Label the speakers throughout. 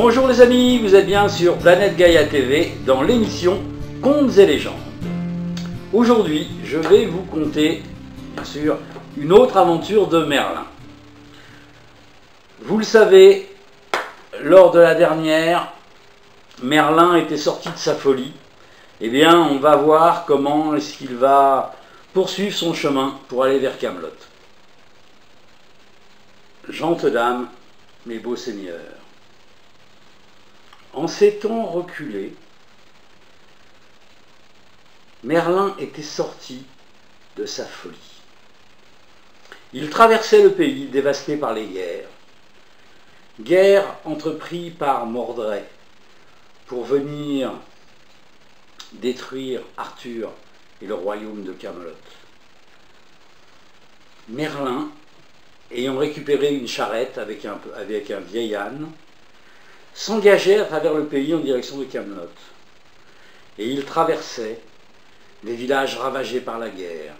Speaker 1: Bonjour les amis, vous êtes bien sur Planète Gaïa TV dans l'émission Contes et légendes. Aujourd'hui, je vais vous conter, bien sûr, une autre aventure de Merlin. Vous le savez, lors de la dernière, Merlin était sorti de sa folie. Eh bien, on va voir comment est-ce qu'il va poursuivre son chemin pour aller vers Camelot. Gentes dames, mes beaux seigneurs, en ces temps reculés, Merlin était sorti de sa folie. Il traversait le pays dévasté par les guerres. Guerre entreprise par Mordred pour venir détruire Arthur et le royaume de Camelot. Merlin, ayant récupéré une charrette avec un vieil âne, s'engageait à travers le pays en direction de Camelot. Et il traversait les villages ravagés par la guerre,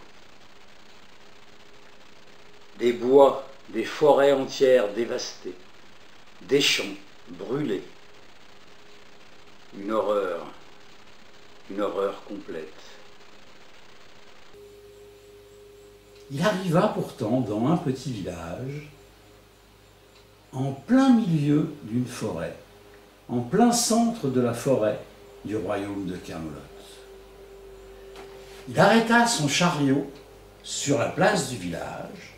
Speaker 1: des bois, des forêts entières dévastées, des champs brûlés. Une horreur complète.
Speaker 2: Il arriva pourtant dans un petit village, en plein milieu d'une forêt, en plein centre de la forêt du royaume de Camelot. Il arrêta son chariot sur la place du village.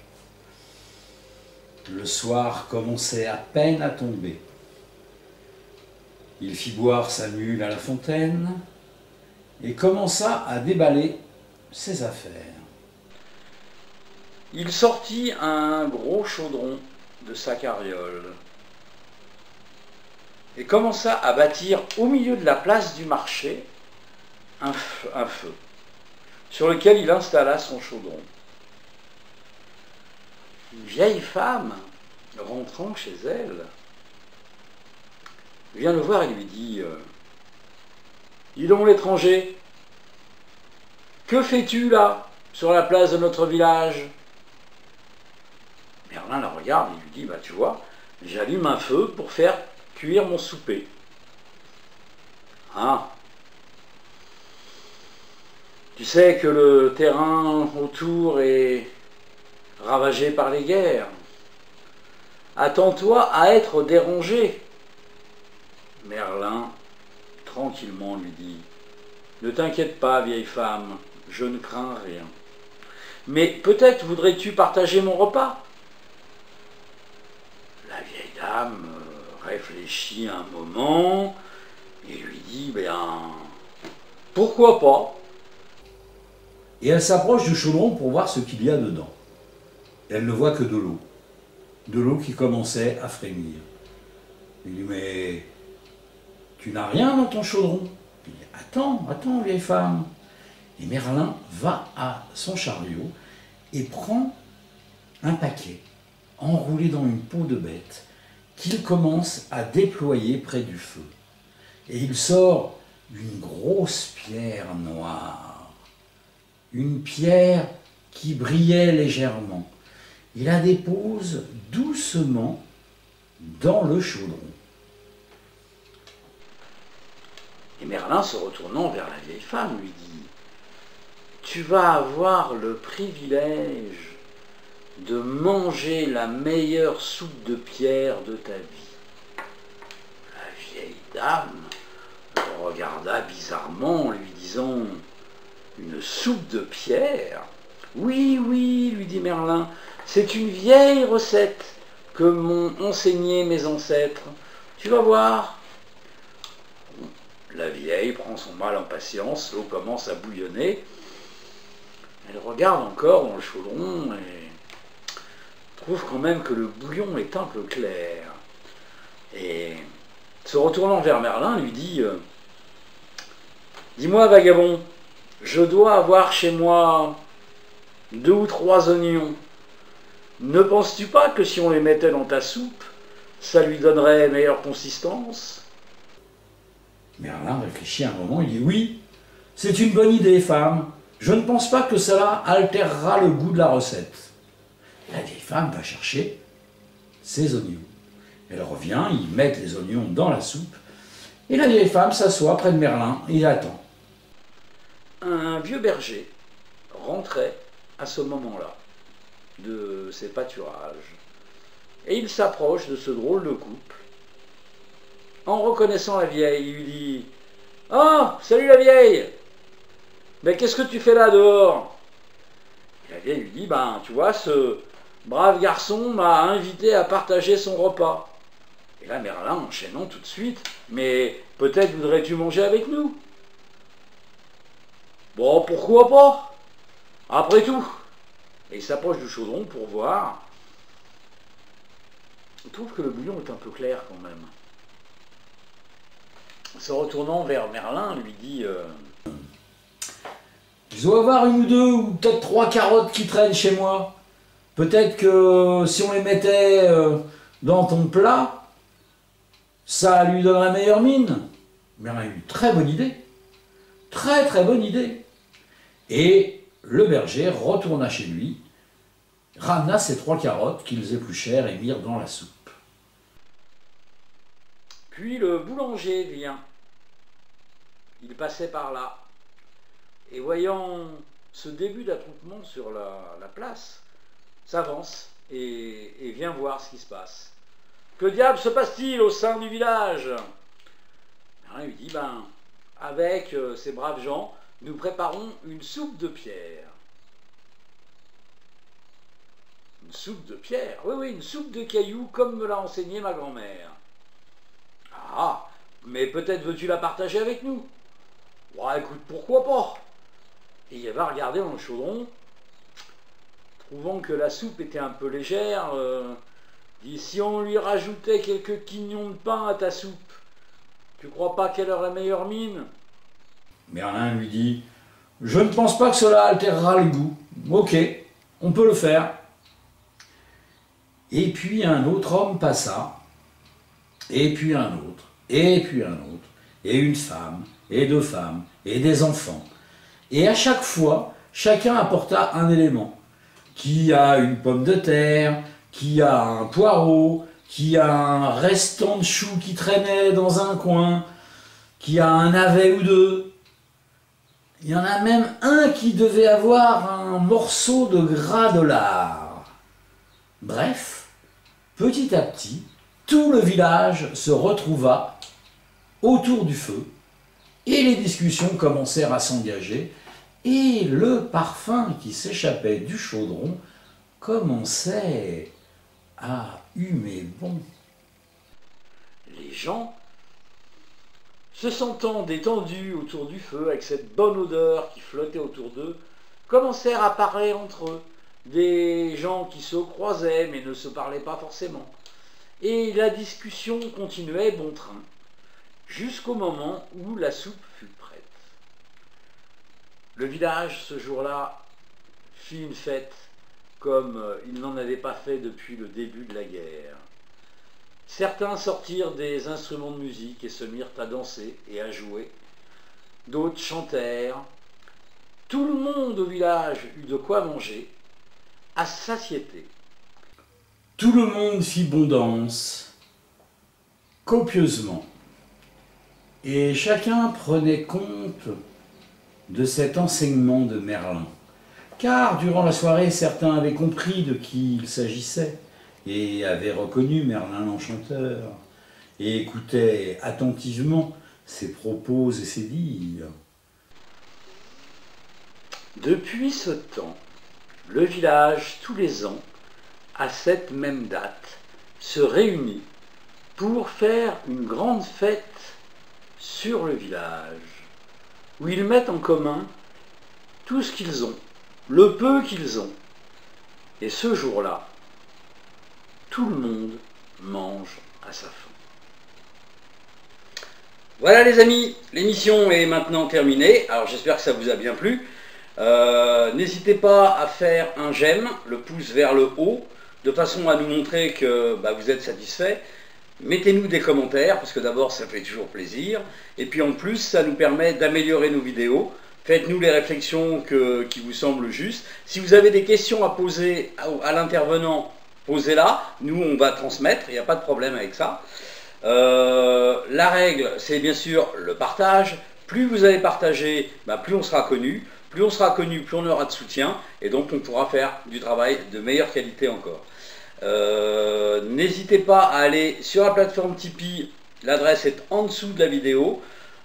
Speaker 2: Le soir commençait à peine à tomber. Il fit boire sa mule à la fontaine et commença à déballer ses affaires.
Speaker 1: Il sortit un gros chaudron de sa carriole et commença à bâtir au milieu de la place du marché un feu sur lequel il installa son chaudron. Une vieille femme, rentrant chez elle, vient le voir et lui dit « Dis donc l'étranger, que fais-tu là, sur la place de notre village ?» Merlin la regarde et lui dit « Bah tu vois, j'allume un feu pour faire cuire mon souper. » Ah, tu sais que le terrain autour est ravagé par les guerres. Attends-toi à être dérangé. Merlin, tranquillement, lui dit « Ne t'inquiète pas, vieille femme, je ne crains rien. Mais peut-être voudrais-tu partager mon repas ?» La vieille dame réfléchit un moment et lui dit « Bien, pourquoi pas ?»
Speaker 2: Et elle s'approche du chaudron pour voir ce qu'il y a dedans. Elle ne voit que de l'eau qui commençait à frémir. Il dit « Mais tu n'as rien dans ton chaudron ?» Il dit « Attends, vieille femme. » Et Merlin va à son chariot et prend un paquet enroulé dans une peau de bête qu'il commence à déployer près du feu. Et il sort une grosse pierre noire, une pierre qui brillait légèrement. Il la dépose doucement dans le chaudron.
Speaker 1: Et Merlin, se retournant vers la vieille femme, lui dit « Tu vas avoir le privilège de manger la meilleure soupe de pierre de ta vie. » La vieille dame le regarda bizarrement en lui disant « Une soupe de pierre ? Oui, oui, lui dit Merlin, c'est une vieille recette que m'ont enseigné mes ancêtres. Tu vas voir. » La vieille prend son mal en patience, l'eau commence à bouillonner. Elle regarde encore dans le chaudron et trouve quand même que le bouillon est un peu clair. Et se retournant vers Merlin, lui dit « Dis-moi, vagabond, je dois avoir chez moi 2 ou 3 oignons. Ne penses-tu pas que si on les mettait dans ta soupe, ça lui donnerait meilleure consistance ?»
Speaker 2: Merlin réfléchit un moment, il dit « Oui, c'est une bonne idée, femme. Je ne pense pas que cela altérera le goût de la recette. » La vieille femme va chercher ses oignons. Elle revient, ils mettent les oignons dans la soupe, et la vieille femme s'assoit près de Merlin et attend.
Speaker 1: Un vieux berger rentrait à ce moment-là de ses pâturages, et il s'approche de ce drôle de couple. En reconnaissant la vieille, il lui dit « Ah, salut la vieille! Mais qu'est-ce que tu fais là dehors ?» Et la vieille lui dit « Ben, tu vois, ce brave garçon m'a invité à partager son repas. » Et là, Merlin, enchaînant tout de suite, « Mais peut-être voudrais-tu manger avec nous ?»« Bon, pourquoi pas? Après tout. » Et il s'approche du chaudron pour voir. Il trouve que le bouillon est un peu clair quand même. Se retournant vers Merlin, lui dit
Speaker 2: Il doit y avoir une ou deux, ou peut-être 3 carottes qui traînent chez moi. Peut-être que si on les mettait dans ton plat, ça lui donnerait meilleure mine. Merlin a eu une très bonne idée. Très très bonne idée. Et le berger retourna chez lui, ramena ces 3 carottes qu'ils épluchèrent et mirent dans la soupe.
Speaker 1: Puis le boulanger vient. Il passait par là. Et voyant ce début d'attroupement sur la place, s'avance et vient voir ce qui se passe. Que diable se passe-t-il au sein du village? Il lui dit, ben, avec ces braves gens, nous préparons une soupe de pierre. Une soupe de pierre? Oui, oui, une soupe de cailloux, comme me l'a enseigné ma grand-mère. Ah, mais peut-être veux-tu la partager avec nous? Ouais, écoute, pourquoi pas? Et il va regarder dans le chaudron, trouvant que la soupe était un peu légère, dit, si on lui rajoutait quelques quignons de pain à ta soupe, tu crois pas qu'elle aurait meilleure mine?
Speaker 2: Merlin lui dit, je ne pense pas que cela altérera le goût. Ok, on peut le faire. Et puis un autre homme passa, et puis un autre, et puis un autre, et une femme, et 2 femmes, et des enfants. Et à chaque fois, chacun apporta un élément. Qui a une pomme de terre, qui a un poireau, qui a un restant de chou qui traînait dans un coin, qui a un navet ou 2. Il y en a même un qui devait avoir un morceau de gras de lard. Bref, petit à petit, tout le village se retrouva autour du feu et les discussions commencèrent à s'engager et le parfum qui s'échappait du chaudron commençait à humer bon.
Speaker 1: Les gens, se sentant détendus autour du feu, avec cette bonne odeur qui flottait autour d'eux, commencèrent à parler entre eux, des gens qui se croisaient mais ne se parlaient pas forcément. Et la discussion continuait bon train, jusqu'au moment où la soupe fut prête. Le village, ce jour-là, fit une fête comme il n'en avait pas fait depuis le début de la guerre. Certains sortirent des instruments de musique et se mirent à danser et à jouer. D'autres chantèrent. Tout le monde au village eut de quoi manger, à satiété.
Speaker 2: Tout le monde fit bon danse, copieusement. Et chacun prenait compte de cet enseignement de Merlin. Car durant la soirée, certains avaient compris de qui il s'agissait et avaient reconnu Merlin l'Enchanteur et écoutaient attentivement ses propos et ses dires.
Speaker 1: Depuis ce temps, le village, tous les ans, à cette même date, se réunit pour faire une grande fête sur le village, où ils mettent en commun tout ce qu'ils ont, le peu qu'ils ont. Et ce jour-là, tout le monde mange à sa faim. Voilà les amis, l'émission est maintenant terminée. Alors j'espère que ça vous a bien plu. N'hésitez pas à faire un j'aime, le pouce vers le haut, de façon à nous montrer que vous êtes satisfait. Mettez-nous des commentaires, parce que d'abord ça fait toujours plaisir, et puis en plus ça nous permet d'améliorer nos vidéos. Faites-nous les réflexions qui vous semblent justes. Si vous avez des questions à poser à l'intervenant, posez-la, nous on va transmettre, il n'y a pas de problème avec ça. La règle, c'est bien sûr le partage. Plus vous allez partager, plus on sera connu. Plus on sera connu, plus on aura de soutien, et donc on pourra faire du travail de meilleure qualité encore. N'hésitez pas à aller sur la plateforme Tipeee, l'adresse est en dessous de la vidéo.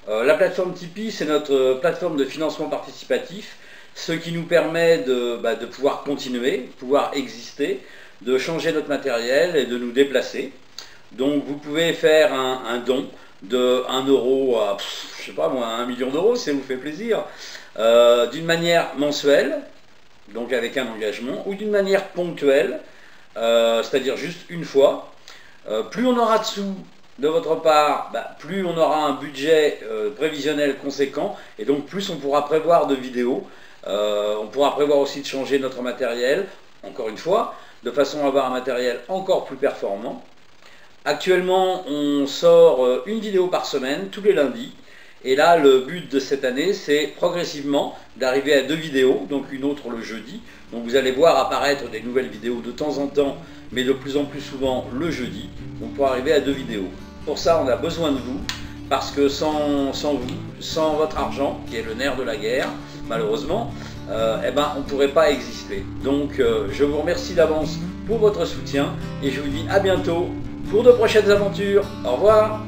Speaker 1: La plateforme Tipeee, c'est notre plateforme de financement participatif, ce qui nous permet de pouvoir continuer, pouvoir exister, de changer notre matériel et de nous déplacer. Donc vous pouvez faire un don de 1 euro à, je sais pas moi, 1 million d'euros, si ça vous fait plaisir, d'une manière mensuelle, donc avec un engagement, ou d'une manière ponctuelle, c'est-à-dire juste une fois. Plus on aura de sous de votre part, plus on aura un budget prévisionnel conséquent, et donc plus on pourra prévoir de vidéos. On pourra prévoir aussi de changer notre matériel, encore une fois, de façon à avoir un matériel encore plus performant. Actuellement, on sort une vidéo par semaine, tous les lundis. Et là, le but de cette année, c'est progressivement d'arriver à 2 vidéos, donc une autre le jeudi. Donc vous allez voir apparaître des nouvelles vidéos de temps en temps, mais de plus en plus souvent le jeudi. Donc pour arriver à 2 vidéos. Pour ça, on a besoin de vous, parce que sans vous, sans votre argent, qui est le nerf de la guerre, malheureusement, on ne pourrait pas exister. Donc je vous remercie d'avance pour votre soutien, et je vous dis à bientôt pour de prochaines aventures. Au revoir.